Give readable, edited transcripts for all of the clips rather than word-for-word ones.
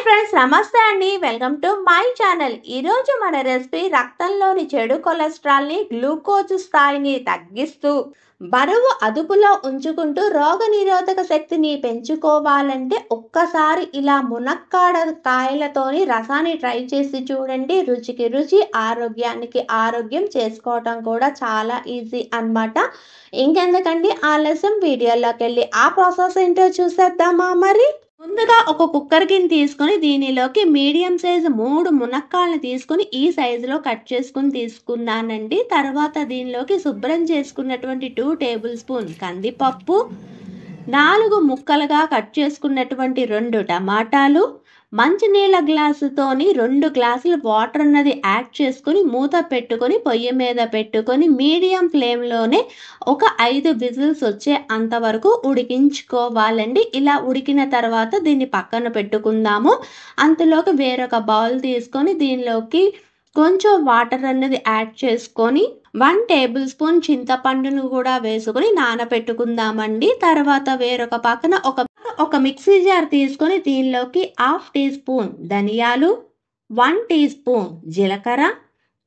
Friends, నమస్తే అండి. Welcome to my channel. ఈరోజు మన రెసిపీ రక్తంలోని చెడు కొలెస్ట్రాల్ని, గ్లూకోజ్ స్థాయిని తగ్గిస్తూ బరువు అదుపులో ఉంచుకుంటూ రోగనిరోధక శక్తిని పెంచుకోవాలంటే ఒక్కసారి ఇలా మునక్కాడ కాయలతోని రసాన్ని ట్రై చేసి చూడండి. రుచికి రుచి, ఆరోగ్యానికి ఆరోగ్యం, చేసుకోవటం కూడా చాలా ఈజీ అన్నమాట. ఇంకెందుకండి ఆలస్యం, వీడియోలోకి వెళ్ళి ఆ ప్రాసెస్ ఏంటో చూసేద్దామా మరి. ముందుగా ఒక కుక్కర్ గిన్నె తీసుకొని దీనిలోకి మీడియం సైజు 3 మునక్కాళ్ళని తీసుకొని ఈ సైజులో కట్ చేసుకుని తీసుకున్నానండి. తర్వాత దీనిలోకి శుభ్రం చేసుకున్నటువంటి 2 టేబుల్ స్పూన్ కందిపప్పు, 4 ముక్కలుగా కట్ చేసుకున్నటువంటి 2 టమాటాలు, మంచినీళ్ళ గ్లాసుతోని 2 గ్లాసులు వాటర్ అన్నది యాడ్ చేసుకొని మూత పెట్టుకొని పొయ్యి మీద పెట్టుకొని మీడియం ఫ్లేమ్లోనే ఒక 5 విజిల్స్ వచ్చే అంతవరకు ఉడికించుకోవాలండి. ఇలా ఉడికిన తర్వాత దీన్ని పక్కన పెట్టుకుందాము. అంతలోకి వేరొక బౌల్ తీసుకొని దీనిలోకి కొంచెం వాటర్ అన్నది యాడ్ చేసుకొని 1 టేబుల్ స్పూన్ చింతపండును కూడా వేసుకొని నానబెట్టుకుందామండి. తర్వాత వేరొక పక్కన ఒక మిక్సీ జార్ తీసుకొని దీనిలోకి 1/2 టీ స్పూన్ ధనియాలు, 1 టీ స్పూన్ జీలకర్ర,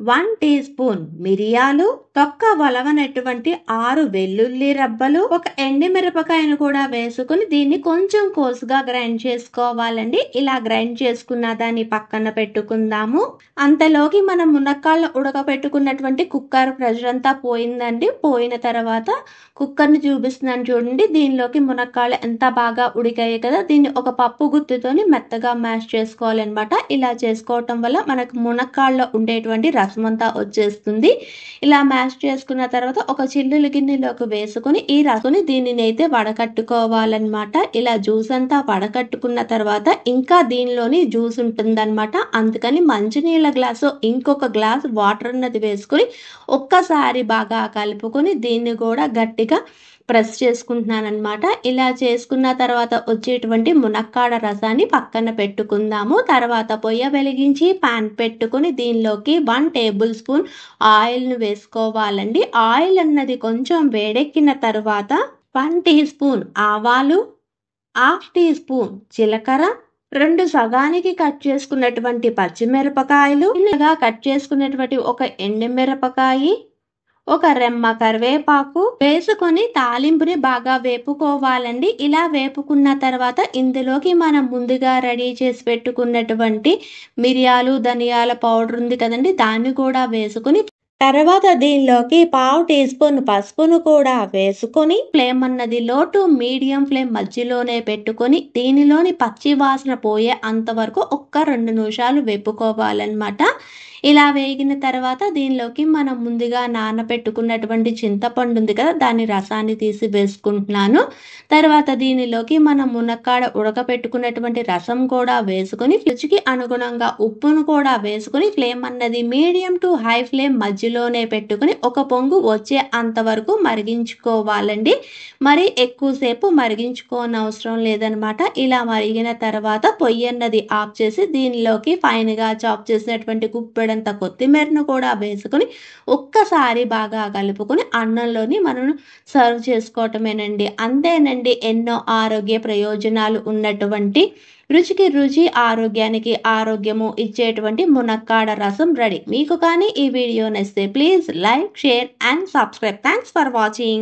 1 టీ స్పూన్ మిరియాలు, తొక్క వలవనటువంటి 6 వెల్లుల్లి రబ్బలు, ఒక ఎండుమిరపకాయను కూడా వేసుకుని దీన్ని కొంచెం కోసుగా గ్రైండ్ చేసుకోవాలండి. ఇలా గ్రైండ్ చేసుకున్న దాన్ని పక్కన పెట్టుకుందాము. అంతలోకి మనం మునక్కాళ్ళు ఉడకపెట్టుకున్నటువంటి కుక్కర్ ప్రెషర్ అంతా పోయిందండి. పోయిన తర్వాత కుక్కర్ని చూపిస్తున్నాను చూడండి. దీనిలోకి మునక్కాళ్ళు ఎంత బాగా ఉడికాయి కదా. దీన్ని ఒక పప్పు గుత్తితోని మెత్తగా మ్యాష్ చేసుకోవాలన్నమాట. ఇలా చేసుకోవటం వల్ల మనకు మునక్కాళ్ళలో ఉండేటువంటి రసం అంతా వచ్చేస్తుంది. ఇలా మ్యాష్ చేసుకున్న తర్వాత ఒక చిల్లులు గిన్నెలోకి వేసుకొని ఈ రసాన్ని దీనిని అయితే వడకట్టుకోవాలన్నమాట. ఇలా జ్యూస్ అంతా వడకట్టుకున్న తర్వాత ఇంకా దీనిలోని జ్యూస్ ఉంటుందన్నమాట. అందుకని మంచినీళ్ళ గ్లాసు ఇంకొక గ్లాస్ వాటర్ అన్నది వేసుకొని ఒక్కసారి బాగా కలుపుకొని దీన్ని కూడా గట్టిగా ప్రెస్ చేసుకుంటున్నాను అనమాట. ఇలా చేసుకున్న తర్వాత వచ్చేటువంటి మునక్కాడ రసాన్ని పక్కన పెట్టుకుందాము. తర్వాత పొయ్యి వెలిగించి పాన్ పెట్టుకుని దీనిలోకి 1 టేబుల్ స్పూన్ ఆయిల్ను వేసుకోవాలండి. ఆయిల్ అన్నది కొంచెం వేడెక్కిన తర్వాత 1 టీ స్పూన్ ఆవాలు, 1/2 టీ స్పూన్ జీలకర్ర, 2 సగానికి కట్ చేసుకున్నటువంటి పచ్చిమిరపకాయలు, చిన్నగా కట్ చేసుకున్నటువంటి ఒక ఎండుమిరపకాయ, ఒక రెమ్మ కరివేపాకు వేసుకొని తాలింపుని బాగా వేపుకోవాలండి. ఇలా వేపుకున్న తర్వాత ఇందులోకి మనం ముందుగా రెడీ చేసి పెట్టుకున్నటువంటి మిరియాలు, ధనియాల పౌడర్ ఉంది కదండి, దాన్ని కూడా వేసుకుని తర్వాత దీనిలోకి 1/2 టీ స్పూన్ పసుపును కూడా వేసుకొని ఫ్లేమ్ అన్నది లో టు మీడియం ఫ్లేమ్ మధ్యలోనే పెట్టుకొని దీనిలోని పచ్చి వాసన పోయే అంతవరకు ఒక్క 2 నిమిషాలు వేపుకోవాలన్నమాట. ఇలా వేగిన తర్వాత దీనిలోకి మనం ముందుగా నానబెట్టుకున్నటువంటి చింతపండు ఉంది కదా, దాని రసాన్ని తీసి వేసుకుంటున్నాను. తర్వాత దీనిలోకి మనం మునక్కాడ ఉడకపెట్టుకున్నటువంటి రసం కూడా వేసుకొని రుచికి అనుగుణంగా ఉప్పును కూడా వేసుకొని ఫ్లేమ్ అన్నది మీడియం టు హై ఫ్లేమ్ మధ్యలోనే పెట్టుకుని ఒక పొంగు వచ్చే అంతవరకు మరిగించుకోవాలండి. మరి ఎక్కువసేపు మరిగించుకోనవసరం లేదనమాట. ఇలా మరిగిన తర్వాత పొయ్యి అన్నది ఆఫ్ చేసి దీనిలోకి ఫైన్గా చాప్ చేసినటువంటి గుప్పెడంత కొత్తిమీరను కూడా వేసుకొని ఒక్కసారి బాగా కలుపుకొని అన్నంలోని మనం సర్వ్ చేసుకోవటమేనండి. అంతేనండి, ఎన్నో ఆరోగ్య ప్రయోజనాలు ఉన్నటువంటి రుచికి రుచి, ఆరోగ్యానికి ఆరోగ్యము ఇచ్చేటువంటి మునక్కాడ రసం రెడీ. మీకు కానీ ఈ వీడియో నచ్చితే please like, share and subscribe. Thanks for watching.